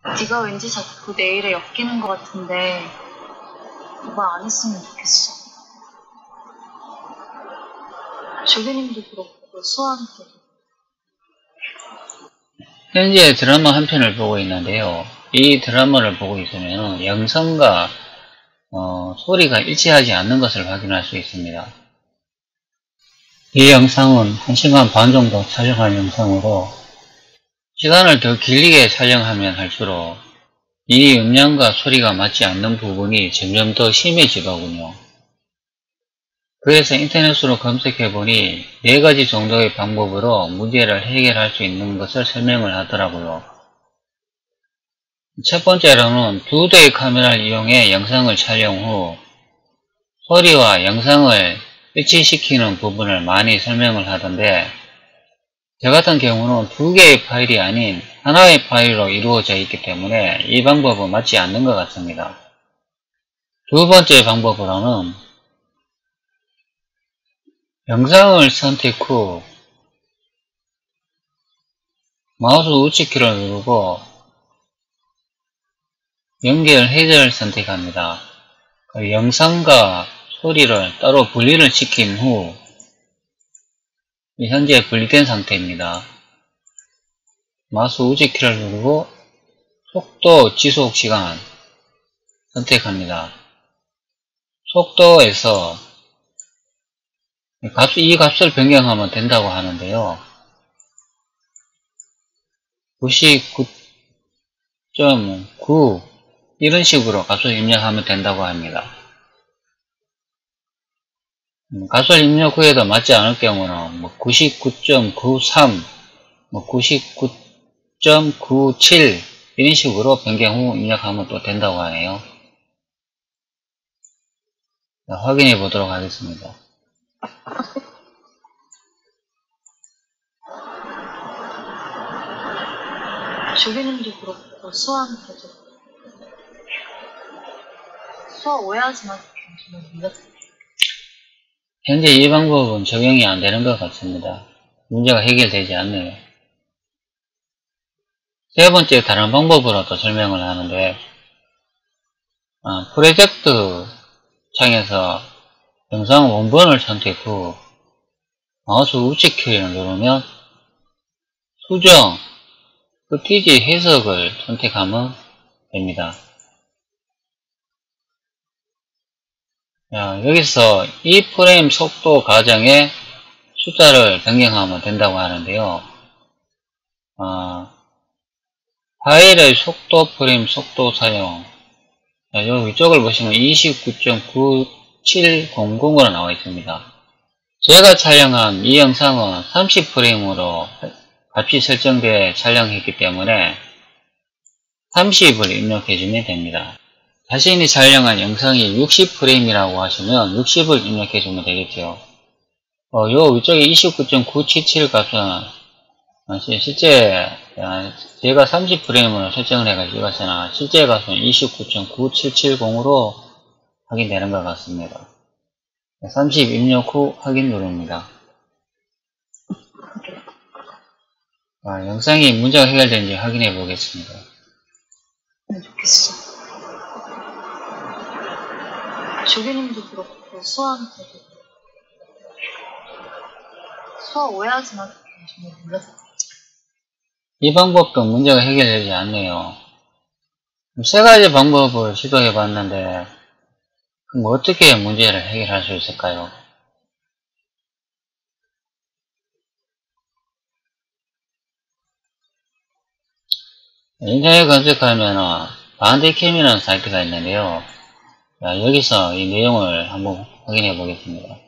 네가 왠지 자꾸 내 일에 엮이는 것 같은데 말 안 했으면 좋겠어. 조교님도 그렇고 수아한테도. 현재 드라마 한 편을 보고 있는데요. 이 드라마를 보고 있으면 영상과 소리가 일치하지 않는 것을 확인할 수 있습니다. 이 영상은 1시간 반 정도 촬영한 영상으로 시간을 더 길게 촬영하면 할수록 이 음량과 소리가 맞지 않는 부분이 점점 더 심해지더군요. 그래서 인터넷으로 검색해보니 4가지 정도의 방법으로 문제를 해결할 수 있는 것을 설명을 하더라고요. 첫 번째로는 2대의 카메라를 이용해 영상을 촬영 후 소리와 영상을 일치시키는 부분을 많이 설명을 하던데, 저 같은 경우는 2개의 파일이 아닌 하나의 파일로 이루어져 있기 때문에 이 방법은 맞지 않는 것 같습니다. 두 번째 방법으로는 영상을 선택 후 마우스 우측키를 누르고 연결 해제를 선택합니다. 영상과 소리를 따로 분리를 시킨 후 현재 분리된 상태입니다. 마우스 우측키를 누르고 속도 지속 시간 선택합니다. 속도에서 이 값을 변경하면 된다고 하는데요. 99.9 이런 식으로 값을 입력하면 된다고 합니다. 값을 입력 후에도 맞지 않을 경우는 99.93, 99.97 이런 식으로 변경 후 입력하면 또 된다고 하네요. 자, 확인해 보도록 하겠습니다. 조교님도 그렇고 수아한테도. 수아 오해하지 마. 정말 몰랐어. 현재 이 방법은 적용이 안 되는 것 같습니다. 문제가 해결되지 않네요. 세 번째 다른 방법으로도 설명을 하는데, 프로젝트 창에서 영상 원본을 선택 후 마우스 우측키를 누르면 수정, FTG 해석을 선택하면 됩니다. 여기서 이 프레임 속도 가정의 숫자를 변경하면 된다고 하는데요. 파일의 속도 프레임 속도 사용, 요 위쪽을 보시면 29.9700으로 나와 있습니다. 제가 촬영한 이 영상은 30프레임으로 값이 설정되어 촬영했기 때문에 30을 입력해주면 됩니다. 자신이 촬영한 영상이 60프레임이라고 하시면 60을 입력해주면 되겠죠. 요 위쪽에 29.977 값은 실제 제가 30프레임으로 설정을 해가지고 이것은 실제 값은 29.9770으로 확인되는 것 같습니다. 30 입력 후 확인 누릅니다. 영상이 문제가 해결되는지 확인해 보겠습니다. 좋겠어. 조교님도 그렇고 수아한테도. 수아 오해하지 마. 정말 몰랐어. 이 방법도 문제가 해결되지 않네요. 3가지 방법을 시도해 봤는데 그럼 어떻게 문제를 해결할 수 있을까요? 인터넷 검색하면 반대캠이라는 사이트가 있는데요. 여기서 이 내용을 한번 확인해 보겠습니다.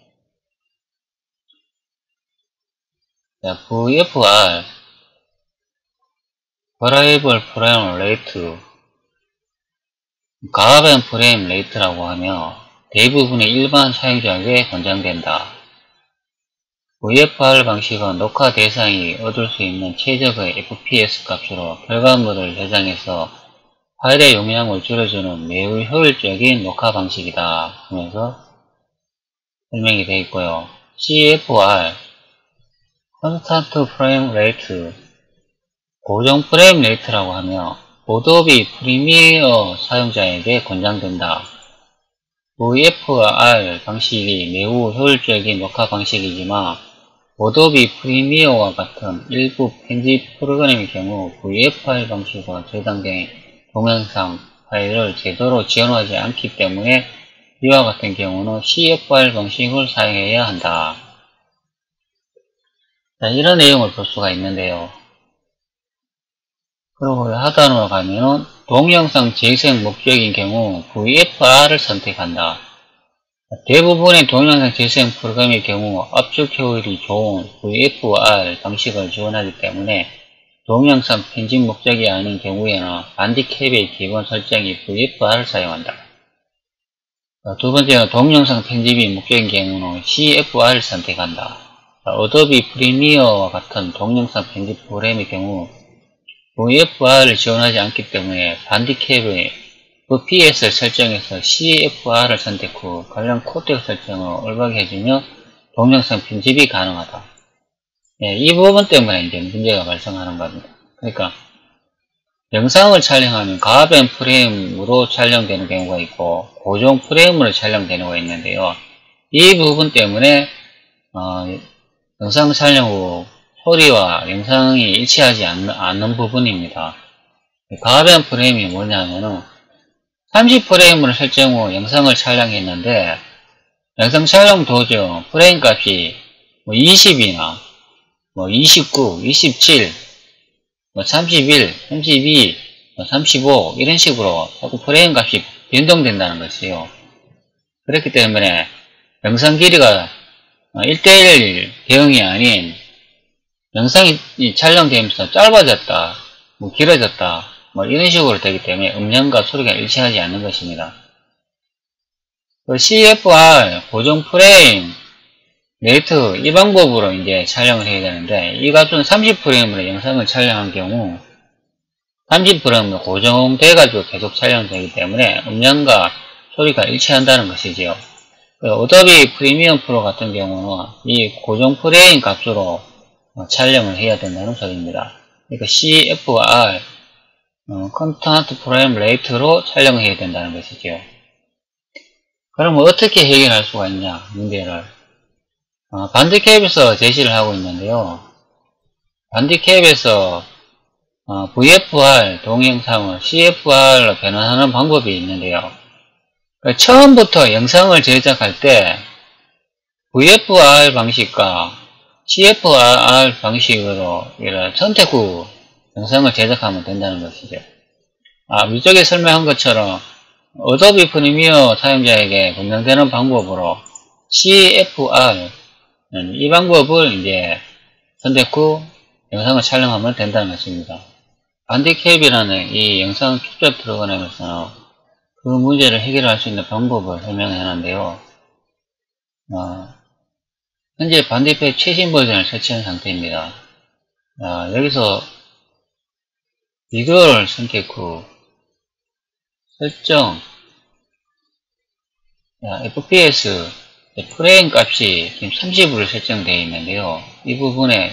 VFR Variable Frame Rate 가변 프레임 레이트라고 하며 대부분의 일반 사용자에게 권장된다. VFR 방식은 녹화 대상이 얻을 수 있는 최적의 FPS 값으로 결과물을 저장해서 파일의 용량을 줄여주는 매우 효율적인 녹화 방식이다 하면서 설명이 되어 있고요. CFR Constant Frame Rate 고정 프레임 레이트라고 하며 어도비 프리미어 사용자에게 권장된다. VFR 방식이 매우 효율적인 녹화 방식이지만 어도비 프리미어와 같은 일부 편집 프로그램의 경우 VFR 방식으로 저장된 동영상 파일을 제대로 지원하지 않기 때문에 이와 같은 경우는 CFR 방식을 사용해야 한다. 자, 이런 내용을 볼 수가 있는데요. 그리고 하단으로 가면은 동영상 재생 목적인 경우 VFR을 선택한다. 대부분의 동영상 재생 프로그램의 경우 압축 효율이 좋은 VFR 방식을 지원하기 때문에 동영상 편집 목적이 아닌 경우에는 반디캡의 기본 설정이 VFR을 사용한다. 두 번째는 동영상 편집이 목적인 경우는 CFR을 선택한다. 어도비 프리미어와 같은 동영상 편집 프로그램의 경우 VFR을 지원하지 않기 때문에 반디캡의 FPS를 설정해서 CFR을 선택 후 관련 코덱 설정을 올바르게 해주며 동영상 편집이 가능하다. 이 부분 때문에 이제 문제가 발생하는 겁니다. 그러니까 영상을 촬영하면 가변 프레임으로 촬영되는 경우가 있고 고정 프레임으로 촬영되는 경우가 있는데요. 이 부분 때문에 영상 촬영 후 소리와 영상이 일치하지 않는 부분입니다. 가변 프레임이 뭐냐면은 30프레임으로 설정 후 영상을 촬영했는데 영상 촬영 도중 프레임 값이 20이나 29, 27, 31, 32, 35 이런 식으로 자꾸 프레임 값이 변동된다는 것이요. 그렇기 때문에 영상 길이가 1:1 대응이 아닌 영상이 촬영되면서 짧아졌다, 길어졌다, 이런 식으로 되기 때문에 음량과 소리가 일치하지 않는 것입니다. CFR, 고정 프레임, 레이트, 이 방법으로 이제 촬영을 해야 되는데, 이 값은 30프레임으로 영상을 촬영한 경우, 30프레임으로 고정돼가지고 계속 촬영되기 때문에 음량과 소리가 일치한다는 것이지요. 어도비 프리미엄 프로 같은 경우는 이 고정 프레임 값으로 촬영을 해야 된다는 소리입니다. 그러니까 CFR, 컨스턴트 프레임 레이트로 촬영을 해야 된다는 것이죠. 그럼 어떻게 해결할 수가 있냐, 문제를. 반디캡에서 제시를 하고 있는데요. 반디캡에서 VFR 동영상을 CFR로 변환하는 방법이 있는데요. 처음부터 영상을 제작할 때 VFR 방식과 CFR 방식으로 선택 후 영상을 제작하면 된다는 것이죠. 위쪽에 설명한 것처럼 어도비 프리미어 사용자에게 권장되는 방법으로 CFR 이 방법을 이제 선택 후 영상을 촬영하면 된다는 것입니다. 반디캡이라는 이 영상 캡처 프로그램에서는 그 문제를 해결할 수 있는 방법을 설명해 놨는데요. 현재 반디캡 최신 버전을 설치한 상태입니다. 여기서 비디오를 선택 후 설정, FPS 프레임 값이 지금 30으로 설정되어 있는데요. 이 부분에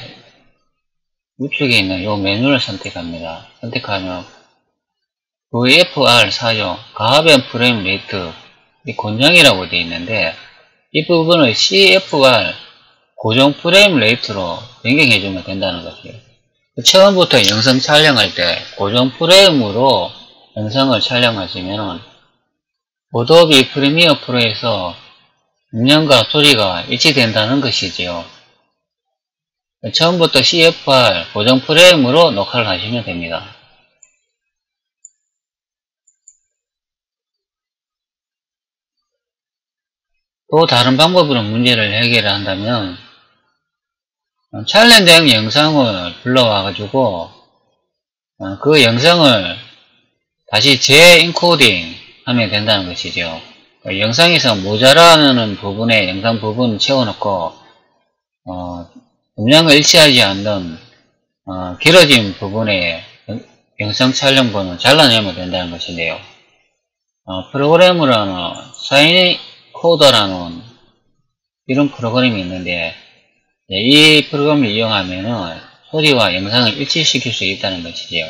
우측에 있는 이 메뉴를 선택합니다. 선택하면 VFR 사용, 가변 프레임 레이트 권장이라고 되어 있는데 이 부분을 CFR 고정 프레임 레이트로 변경해주면 된다는 것이에요. 처음부터 영상 촬영할 때 고정 프레임으로 영상을 촬영하시면 어도비 프리미어 프로에서 음량과 소리가 일치된다는 것이지요. 처음부터 CFR 고정 프레임으로 녹화를 하시면 됩니다. 또 다른 방법으로 문제를 해결한다면 촬영된 영상을 불러와가지고 그 영상을 다시 재인코딩 하면 된다는 것이죠. 영상에서 모자라는 부분에 영상 부분 채워놓고 음량을 일치하지 않는 길어진 부분에 영상 촬영본을 잘라내면 된다는 것인데요. 프로그램으로는 사인코더라는 이런 프로그램이 있는데 이 프로그램을 이용하면 소리와 영상을 일치시킬 수 있다는 것이지요.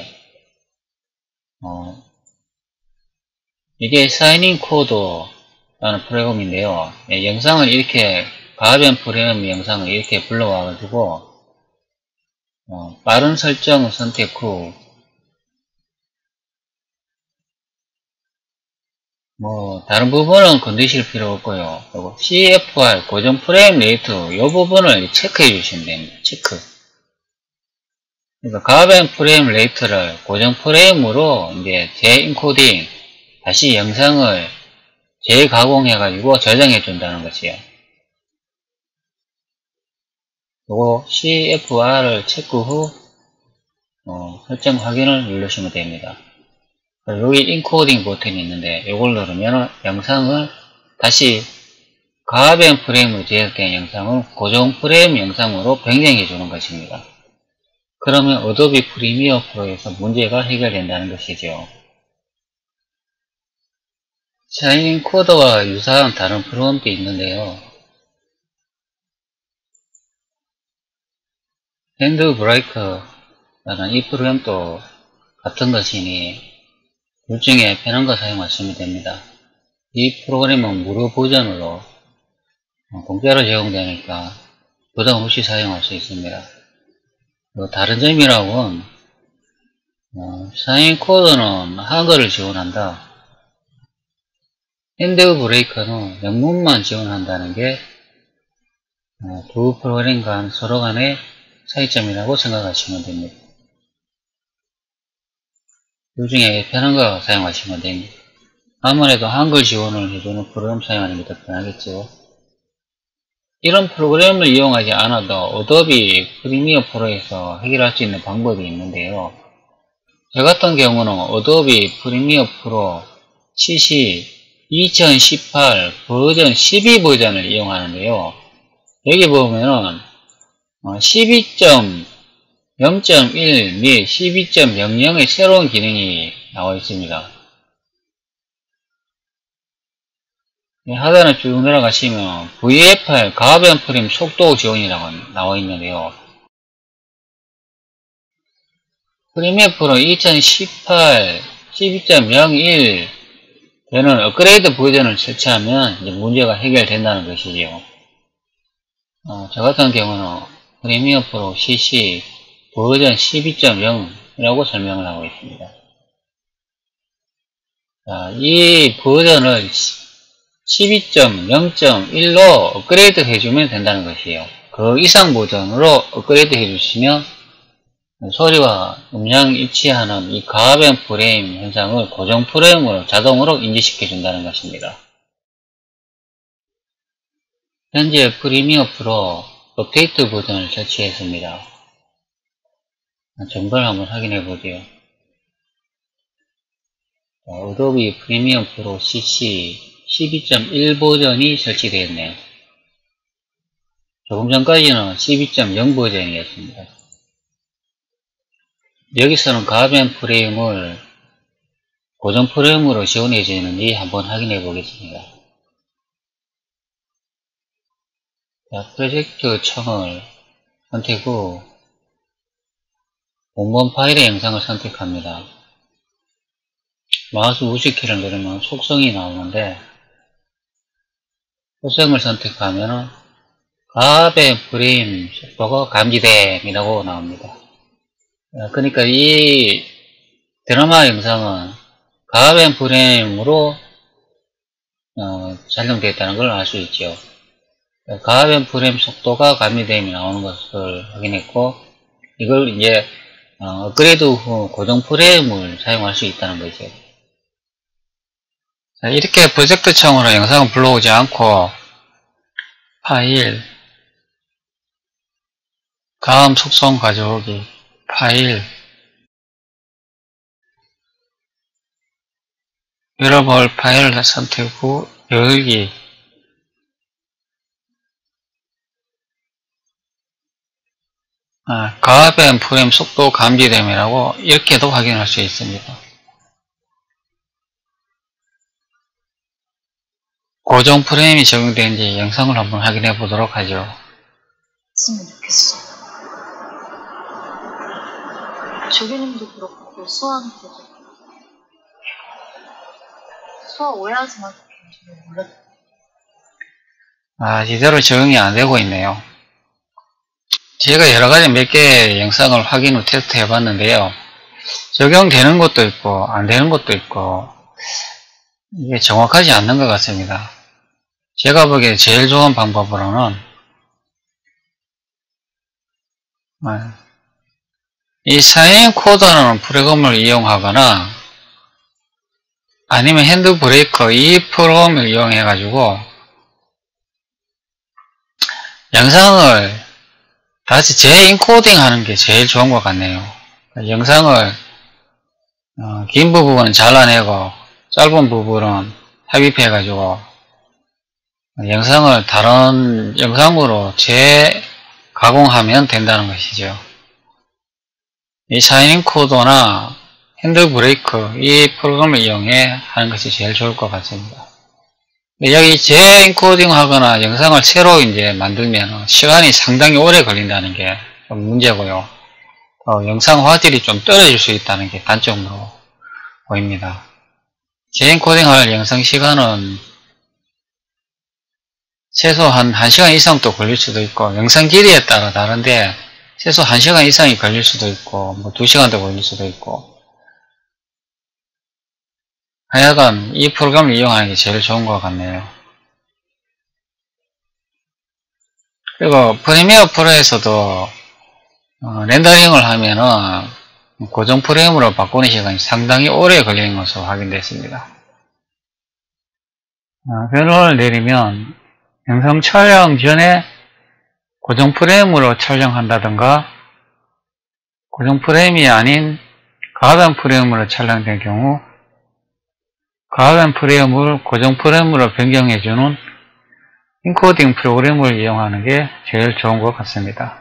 이게 사인인 코드라는 프로그램인데요. 영상을 이렇게 가변 프레임 영상을 이렇게 불러와가지고 빠른 설정 선택 후 다른 부분은 건드실 필요 없고요. 그리고 CFR 고정 프레임 레이트 이 부분을 체크해 주시면 됩니다. 체크. 그러니까 가변 프레임 레이트를 고정 프레임으로 이제 재인코딩 다시 영상을 재가공해 가지고 저장해 준다는 것이에요. 요거 CFR을 체크 후 설정 확인을 누르시면 됩니다. 여기 인코딩 버튼이 있는데 이걸 누르면 영상을 다시 가변 프레임으로 제작된 영상을 고정 프레임 영상으로 변경해 주는 것입니다. 그러면 어도비 프리미어 프로에서 문제가 해결된다는 것이죠. 샤이닝 코드와 유사한 다른 프로그램도 있는데요. 핸드 브레이크라는 이 프로그램도 같은 것이니 둘 중에 편한 거 사용하시면 됩니다. 이 프로그램은 무료 버전으로 공짜로 제공되니까 부담 없이 사용할 수 있습니다. 다른 점이라고는 샤이닝 코드는 한글을 지원한다. 핸드 브레이크는 영문만 지원한다는 게 두 프로그램 간 서로 간의 차이점이라고 생각하시면 됩니다. 그 중에 편한 거 사용하시면 됩니다. 아무래도 한글 지원을 해주는 프로그램 사용하는 게 더 편하겠죠. 이런 프로그램을 이용하지 않아도 어도비 프리미어 프로에서 해결할 수 있는 방법이 있는데요. 저 같은 경우는 어도비 프리미어 프로 CC 2018 버전 12 버전을 이용하는데요. 여기 보면은 12.0.1 및 12.00의 새로운 기능이 나와 있습니다. 하단을 쭉 내려가시면 VFR 가변 프레임 속도 지원이라고 나와 있는데요. 프리미어 프로 2018 12.01 되는 업그레이드 버전을 설치하면 이제 문제가 해결된다는 것이죠. 저 같은 경우는 프리미어 프로 CC 버전 12.0이라고 설명을 하고 있습니다. 이 버전을 12.0.1로 업그레이드 해주면 된다는 것이에요. 그 이상 버전으로 업그레이드 해주시면 소리와 음량 일치하는 이 가변 프레임 현상을 고정 프레임으로 자동으로 인지시켜 준다는 것입니다. 현재 프리미어 프로 업데이트 버전을 설치했습니다. 정보를 한번 확인해 보죠. 어도비 프리미어 프로 CC 12.1 버전이 설치되어 있네요. 조금 전까지는 12.0 버전이었습니다. 여기서는 가변 프레임을 고정 프레임으로 지원해 주는지 한번 확인해 보겠습니다. 프로젝트 청을 선택 후 원본 파일의 영상을 선택합니다. 마우스 우측키를 누르면 속성이 나오는데 속성을 선택하면 가변 프레임 속도가 감지됨이라고 나옵니다. 그러니까 이 드라마 영상은 가변 프레임으로 촬영되어 있다는 걸 알 수 있죠. 가변 프레임 속도가 감지됨이 나오는 것을 확인했고, 이걸 이제 업그레이드 후 고정 프레임을 사용할 수 있다는 거죠. 자, 이렇게 프로젝트 창으로 영상을 불러오지 않고 파일, 다음 속성 가져오기, 파일, 여러분 파일을 선택 후 열기, 가변 프레임 속도 감지됨이라고 이렇게도 확인할 수 있습니다. 고정 프레임이 적용되는지 영상을 한번 확인해 보도록 하죠. 했으면 좋겠어. 조교님도 그렇고 수아한테도 수화 오해하지 마. 몰라. 제대로 적용이 안 되고 있네요. 제가 여러가지 몇 개의 영상을 확인 후 테스트 해봤는데요. 적용되는 것도 있고 안 되는 것도 있고 이게 정확하지 않는 것 같습니다. 제가 보기에 제일 좋은 방법으로는 이 사인 코드라는 프로그램을 이용하거나 아니면 핸드브레이커 이 프로그램을 이용해 가지고 영상을 다시 재인코딩 하는 게 제일 좋은 것 같네요. 영상을 긴 부분은 잘라내고 짧은 부분은 삽입해 가지고 영상을 다른 영상으로 재가공하면 된다는 것이죠. 이 사인 코드나 핸드브레이크 이 프로그램을 이용해 하는 것이 제일 좋을 것 같습니다. 여기 재인코딩 하거나 영상을 새로 이제 만들면 시간이 상당히 오래 걸린다는 게 좀 문제고요. 영상 화질이 좀 떨어질 수 있다는 게 단점으로 보입니다. 재인코딩 할 영상 시간은 최소 한 1시간 이상도 걸릴 수도 있고 영상 길이에 따라 다른데 최소 1시간 이상이 걸릴 수도 있고 뭐 2시간도 걸릴 수도 있고 하여간 이 프로그램을 이용하는 게 제일 좋은 것 같네요. 그리고 프리미어 프로에서도 렌더링을 하면은 고정 프레임으로 바꾸는 시간이 상당히 오래 걸리는 것으로 확인됐습니다. 변호를 내리면 영상 촬영 전에 고정 프레임으로 촬영한다든가 고정 프레임이 아닌 가변 프레임으로 촬영된 경우 가변 프레임을 고정 프레임으로 변경해주는 인코딩 프로그램을 이용하는 게 제일 좋은 것 같습니다.